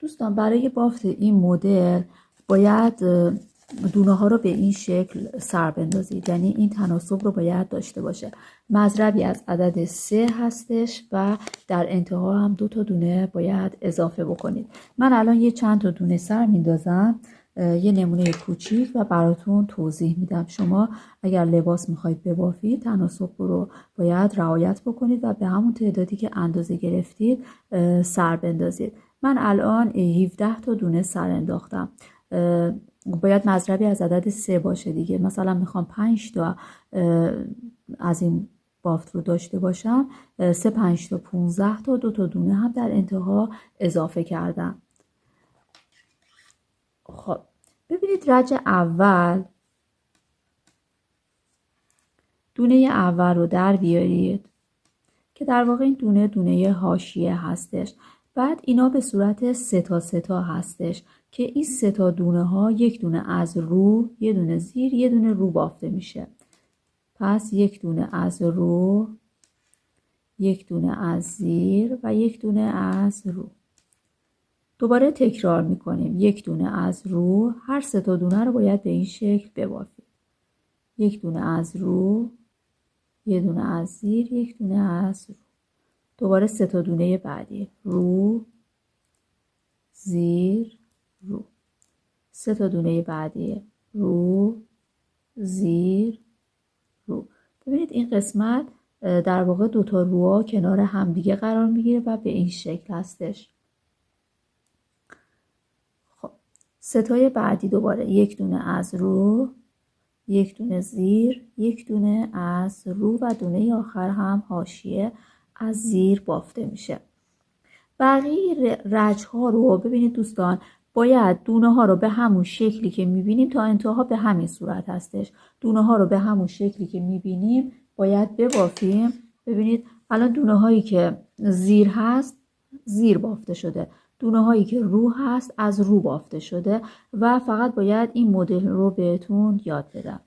دوستان برای بافت این مدل باید دونه ها رو به این شکل سر بندازید، یعنی این تناسب رو باید داشته باشه. مضربی از عدد 3 هستش و در انتها هم 2 تا دونه باید اضافه بکنید. من الان یه چند تا دونه سر میندازم، یه نمونه کوچیک و براتون توضیح میدم. شما اگر لباس میخواید ببافید تناسب رو باید رعایت بکنید و به همون تعدادی که اندازه گرفتید سر بندازید. من الان 17 تا دونه سر انداختم. باید مضربی از عدد 3 باشه دیگه. مثلا میخوام 5 تا از این بافت رو داشته باشم، 3 5 تا 15 تا 2 تا دونه هم در انتها اضافه کردم. خب ببینید رج اول، دونه اول رو در بیارید که در واقع این دونه حاشیه هستش. بعد اینا به صورت 3 تا 3 تا هستش که این 3 تا دونه ها یک دونه از رو، یه دونه زیر، یه دونه رو بافته میشه. پس یک دونه از رو، یک دونه از زیر و یک دونه از رو. دوباره تکرار میکنیم. یک دونه از رو، هر 3 تا دونه رو باید به این شکل ببافیم. یک دونه از رو، یه دونه از زیر، یک دونه از رو. دوباره 3 تا دونه بعدی، رو، زیر، رو. 3 تا دونه بعدی، رو، زیر، رو. ببینید این قسمت در واقع 2 تا روها کنار همدیگه قرار میگیره و به این شکل هستش. خب 3 تای بعدی دوباره یک دونه از رو، یک دونه زیر، یک دونه از رو و دونه آخر هم حاشیه از زیر بافته میشه. بقیه رج ها رو ببینید دوستان، باید دونه ها رو به همون شکلی که میبینیم تا انتها به همین صورت هستش. دونه ها رو به همون شکلی که میبینیم باید ببافیم. ببینید الان دونه هایی که زیر هست زیر بافته شده، دونه هایی که رو هست از رو بافته شده و فقط باید این مدل رو بهتون یاد بدم.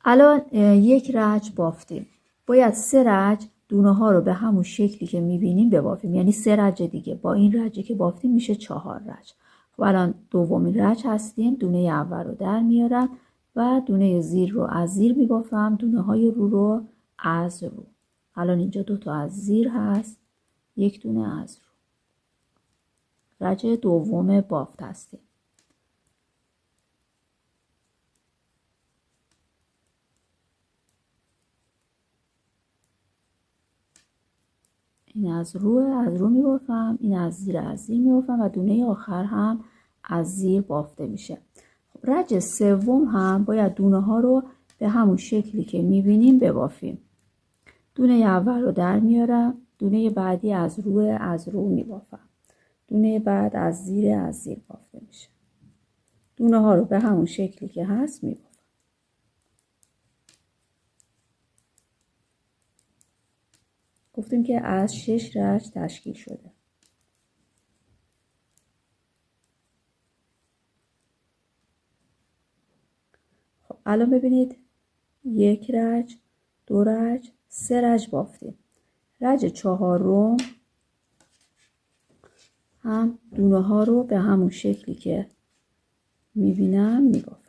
الان یک رج بافتیم، باید 3 رج دونه ها رو به همون شکلی که میبینیم ببافیم، یعنی 3 رج دیگه. با این رجی که بافتیم میشه 4 رج. خب الان دومین رج هستیم، دونه اول رو در میارم و دونه زیر رو از زیر میبافم، دونه های رو از رو. الان اینجا 2 تا از زیر هست، یک دونه از رو. رج دوم بافت هستیم. این از رو میبافم، این از زیر میبافم و دونه آخر هم از زیر بافته میشه. رج سوم هم باید دونه ها رو به همون شکلی که میبینیم ببافیم. دونه اول رو در میارم، دونه بعدی از رو میبافم، دونه بعد از زیر بافته میشه. دونه ها رو به همون شکلی که هست میبافم. گفتیم که از 6 رج تشکیل شده. خب الان ببینید 1 رج، 2 رج، 3 رج بافتیم. رج چهارم هم دونه ها رو به همون شکلی که میبینم میبافم.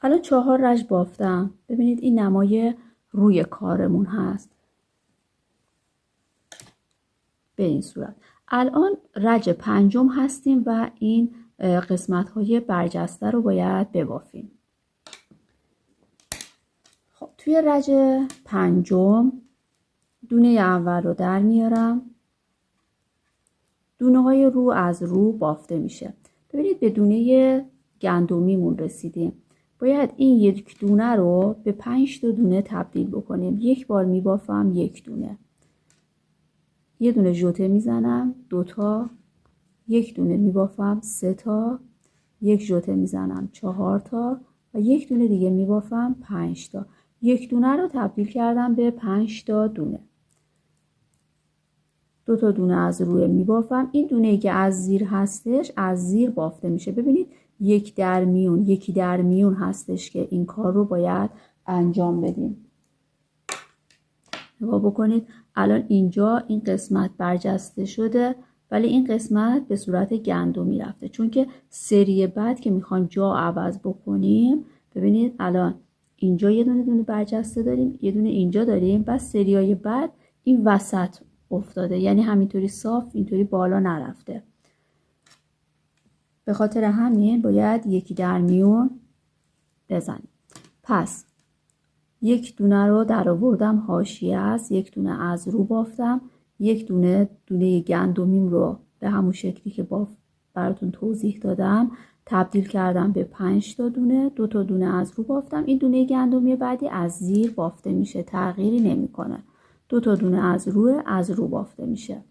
الان 4 رج بافتم. ببینید این نمای روی کارمون هست به این صورت. الان رج پنجم هستیم و این قسمت های برجسته رو باید ببافیم. خب توی رج پنجم دونه اول رو در میارم، دونه های رو از رو بافته میشه. ببینید به دونه گندمیمون رسیدیم. باید این یک دونه رو به 5 تا دونه تبدیل بکنیم. یک بار میبافم یک دونه، یه دونه ژوته میزنم 2 تا، یک دونه میبافم 3 تا، یک ژوته میزنم 4 تا و یک دونه دیگه میبافم 5 تا. یک دونه رو تبدیل کردم به 5 تا دونه. 2 تا دونه از روی میبافم. این دونه‌ای که از زیر هستش از زیر بافته میشه. ببینید یکی در میون هستش که این کار رو باید انجام بدیم. نگاه بکنید الان اینجا این قسمت برجسته شده ولی این قسمت به صورت گندمی رفته، چون که سری بعد که میخوایم جا عوض بکنیم ببینید الان اینجا یه دونه برجسته داریم، یه دونه اینجا داریم، بعد سریای بعد این وسط افتاده، یعنی همینطوری صاف اینطوری بالا نرفته. به خاطر همین باید یکی در میون بزنیم. پس یک دونه رو در آوردم حاشیه است، یک دونه از رو بافتم، یک دونه گندمیم رو به همون شکلی که براتون توضیح دادم تبدیل کردم به 5 تا دونه. 2 تا دونه از رو بافتم. این دونه گندمی بعدی از زیر بافته میشه، تغییری نمیکنه. 2 تا دونه از رو بافته میشه.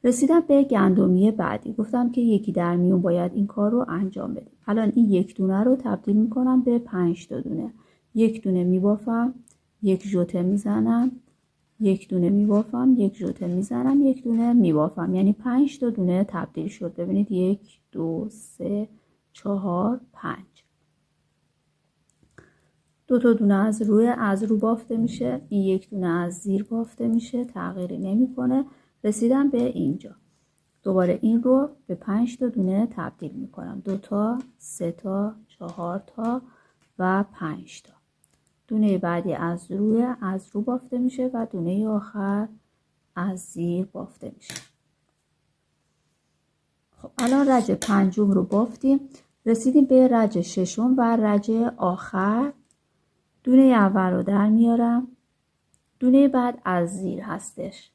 رسیدم به گندمی بعدی. گفتم که یکی در میون باید این کار رو انجام بدیم. الان این یک دونه رو تبدیل میکنم به 5 تا دونه. یک دونه میبافم، یک ژوته میزنم، یک دونه میبافم، یک ژوته میزنم، یک دونه میبافم، یعنی 5 تا دونه تبدیل شد. ببینید 1 2 3 4 5. 2 تا دونه از رو بافته میشه، این یک دونه از زیر بافته میشه، تغییری نمیکنه. رسیدم به اینجا. دوباره این رو به 5 تا دونه تبدیل میکنم. 2 تا، 3 تا، 4 تا و 5 تا. دونه بعدی از رو بافته میشه و دونه آخر از زیر بافته میشه. خب الان رج پنجم رو بافتیم. رسیدیم به رج ششم و رج آخر. دونه اول رو در میارم، دونه بعد از زیر هستش،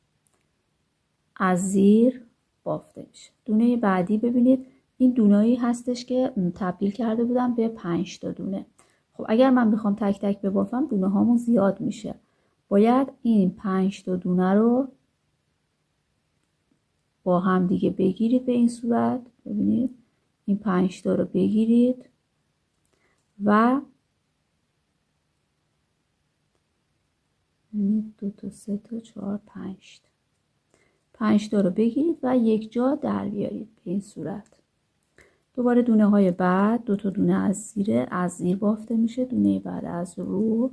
از زیر بافته میشه. دونه بعدی ببینید این دونه‌ای هستش که تبدیل کرده بودم به 5 تا دونه. خب اگر من بخوام تک تک ببافم دونه هامون زیاد میشه. باید این 5 تا دونه رو با هم دیگه بگیرید به این صورت. ببینید این 5 تا رو بگیرید و 2 تا 3 تا 4 5 تا 5 تا رو بگیرید و یک جا در بیارید به این صورت. دوباره دونه های بعد 2 تا دونه از زیر بافته میشه، دونه بعد از رو،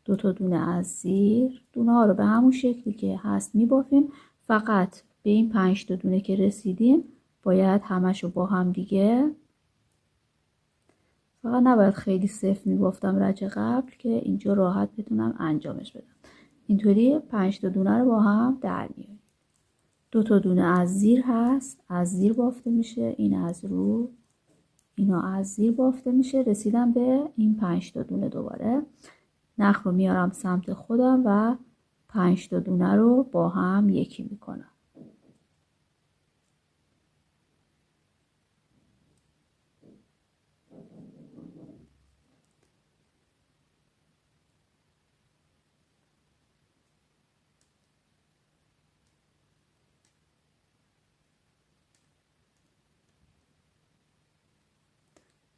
2 تا دونه از زیر. دونه ها رو به همون شکلی که هست میبافیم. فقط به این 5 تا دونه که رسیدیم باید همشو با هم دیگه، فقط نباید خیلی صفر میبافتم رج قبل که اینجا راحت بتونم انجامش بدم. اینطوری 5 تا دونه رو با هم در میاریم. 2 تا دونه از زیر هست، از زیر بافته میشه، این از رو، اینا از زیر بافته میشه. رسیدم به این 5 تا دونه. دوباره نخ رو میارم سمت خودم و 5 تا دونه رو با هم یکی میکنم.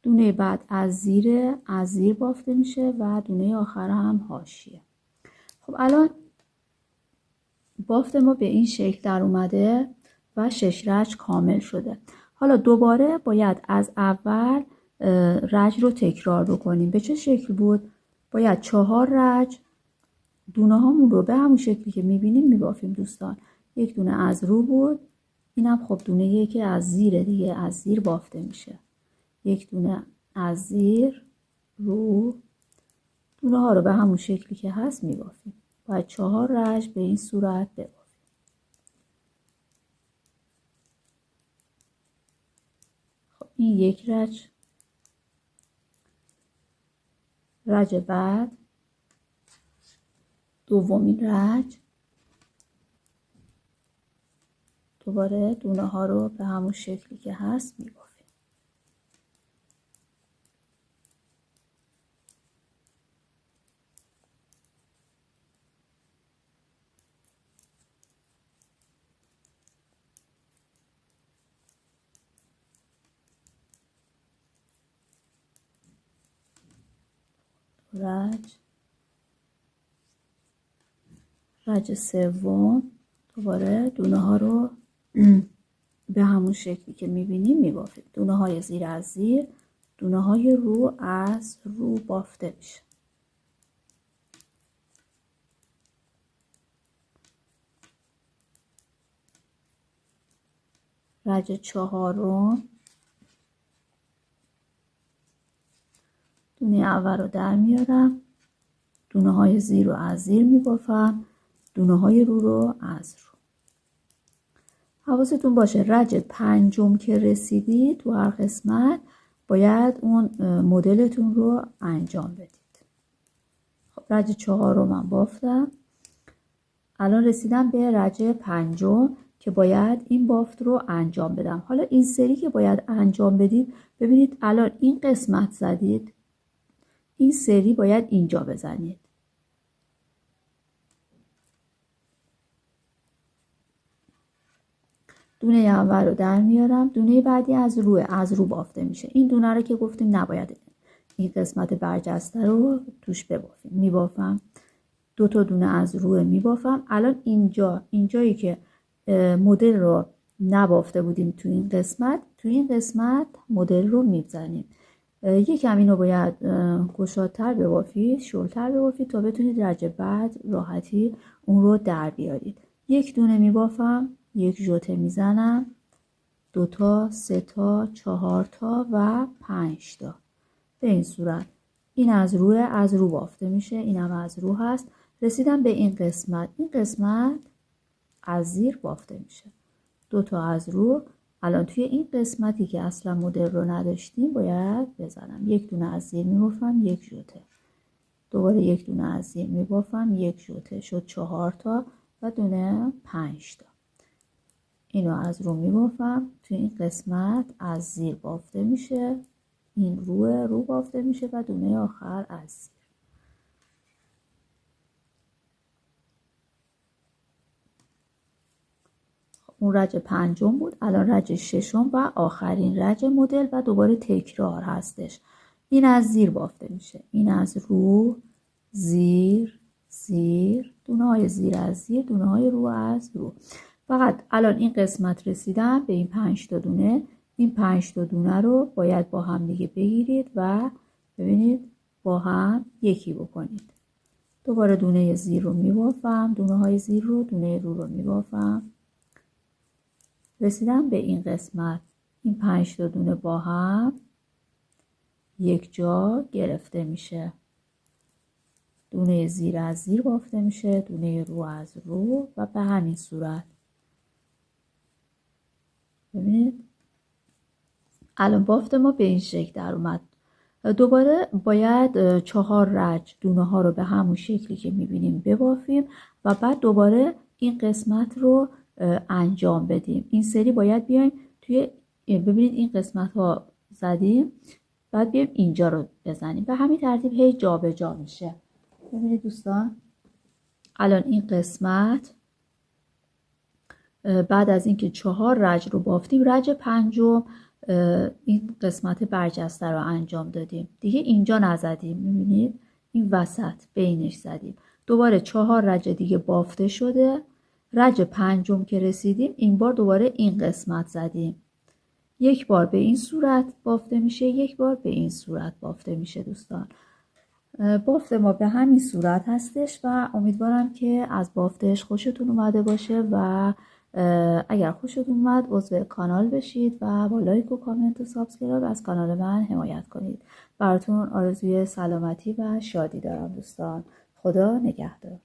دونه بعد از زیر بافته میشه و دونه آخر هم حاشیه. خب الان بافت ما به این شکل در اومده و 6 رج کامل شده. حالا دوباره باید از اول رج رو تکرار بکنیم. به چه شکل بود؟ باید 4 رج دونه هامون رو به همون شکلی که میبینیم میبافیم دوستان. یک دونه از رو بود، اینم خب دونه یکی از زیر دیگه، از زیر بافته میشه. یک دونه از زیر رو، دونه ها رو به همون شکلی که هست میبافیم. باید 4 رج به این صورت ببافیم. خب این یک رج بعد، دومین رج، دوباره دونه ها رو به همون شکلی که هست میبافیم. رج رج سوم دوباره دونه ها رو به همون شکلی که میبینیم میبافیم. دونه های زیر از زیر، دونه های رو از رو بافته میشه. رج چهارم دونه اول رو در میارم، دونه های زیر رو از زیر میبافم، دونه های رو از رو. حواستون باشه رج پنجم که رسیدید تو هر قسمت باید اون مدلتون رو انجام بدید. خب رج چهارم من بافتم، الان رسیدم به رج پنجم که باید این بافت رو انجام بدم. حالا این سری که باید انجام بدید، ببینید الان این قسمت زدید، این سری باید اینجا بزنید. دونه اول رو در میارم، دونه بعدی از رو بافته میشه. این دونه رو که گفتیم نباید این قسمت برجسته رو توش ببافیم. میبافم، دو تا دونه از رو میبافم. الان اینجایی که مدل رو نبافته بودیم تو این قسمت مدل رو میزنیم. یکم اینو باید گشادتر ببافید، شلتر ببافید تا بتونید رج بعد راحتی اون رو در بیارید. یک دونه میبافم، یک ژوته میزنم، 2 تا، 3 تا، 4 تا و 5 تا. به این صورت این از رو بافته میشه، اینم از رو هست. رسیدم به این قسمت از زیر بافته میشه. 2 تا از رو. الان توی این قسمتی که اصلا مدل رو نداشتیم باید بزنم. یک دونه از زیر میبافم، یک ژوته، دوباره یک دونه از زیر میبافم، یک ژوته، شد 4 تا و دونه 5 تا. اینو از رو میبافم، توی این قسمت از زیر بافته میشه، این رو بافته میشه و دونه آخر از زیر. اون رج پنجم بود، الان رج ششم و آخرین رج مدل و دوباره تکرار هستش. این از زیر بافته میشه، این از رو، زیر، زیر، دونه های زیر از زیر، دونه های رو از رو. فقط الان این قسمت رسیدم به این 5 تا دونه. این 5 تا دونه رو باید با هم دیگه بگیرید و ببینید با هم یکی بکنید. دوباره دونه زیر رو میبافم، دونه های زیر رو، دونه رو میبافم. رسیدم به این قسمت، این 5 تا دونه با هم یک جا گرفته میشه. دونه زیر از زیر بافته میشه، دونه رو از رو و به همین صورت. ببینید الان بافت ما به این شکل در اومد. دوباره باید 4 رج دونه ها رو به همون شکلی که میبینیم ببافیم و بعد دوباره این قسمت رو انجام بدیم. این سری باید بیایم توی، ببینید این قسمت ها زدیم، بعد بیایم اینجا رو بزنیم. به همین ترتیب هی جا به جا میشه. ببینید دوستان الان این قسمت بعد از اینکه 4 رج رو بافتیم، رج پنجم این قسمت برجسته رو انجام دادیم. دیگه اینجا نزدیم، میبینید این وسط بینش زدیم. دوباره 4 رج دیگه بافته شده. رج پنجم که رسیدیم این بار دوباره این قسمت زدیم. یک بار به این صورت بافته میشه، یک بار به این صورت بافته میشه. دوستان بافت ما به همین صورت هستش و امیدوارم که از بافتش خوشتون اومده باشه و اگر خوشتون اومد عضو کانال بشید و با لایک و کامنت و سابسکرایب از کانال من حمایت کنید. براتون آرزوی سلامتی و شادی دارم دوستان. خدا نگهدار.